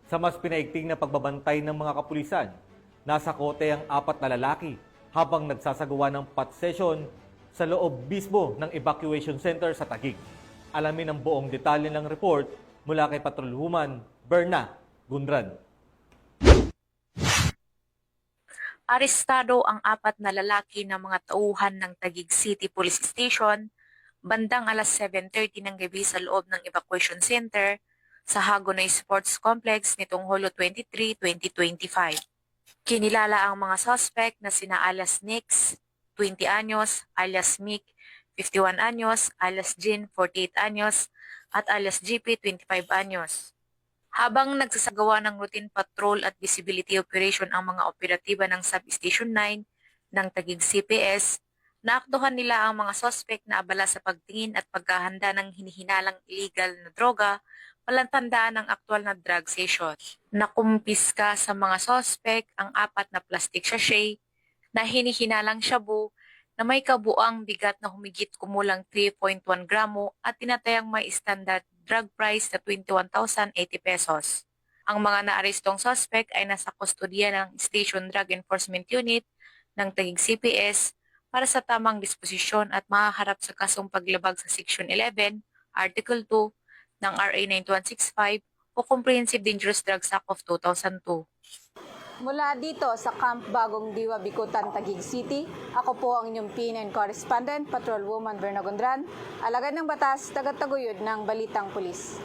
Sa mas pinaigting na pagbabantay ng mga kapulisan, nasa kote ang 4 na lalaki habang nagsasagawa ng pot session sa loob mismo ng evacuation center sa Taguig. Alamin ang buong detalye ng report mula kay Patrolwoman Berna Gundran. Arestado ang 4 na lalaki na mga tauhan ng Taguig City Police Station bandang alas 7:30 ng gabi sa loob ng evacuation center sa Hagonoy Sports Complex nitong Hulo 23, 2025. Kinilala ang mga suspect na sina alias Nix, 20 anyos, alias Mick, 51 anyos, alias Jin, 48 anyos, at alias GP, 25 anyos. Habang nagsasagawa ng routine patrol at visibility operation ang mga operatiba ng Substation 9 ng Taguig CPS, naaktuhan nila ang mga suspect na abala sa pagtingin at paghahanda ng hinihinalang illegal na droga, palantandaan ng aktwal na drug session. Nakumpiska sa mga suspect ang 4 na plastic sachet na hinihinalang shabu na may kabuang bigat na humigit kumulang 3.1 gramo at tinatayang may standard drug price na 21,080 pesos. Ang mga naarestong suspect ay nasa kustodiya ng Station Drug Enforcement Unit ng Taguig CPS para sa tamang disposisyon at mahaharap sa kasong paglabag sa Section 11, Article 2 ng RA 9165 o Comprehensive Dangerous Drugs Act of 2002. Mula dito sa Camp Bagong Diwa, Bicutan, Taguig City, ako po ang inyong PNN correspondent, Patrolwoman Berna Gundran, alagad ng batas, tagataguyod ng Balitang Pulis.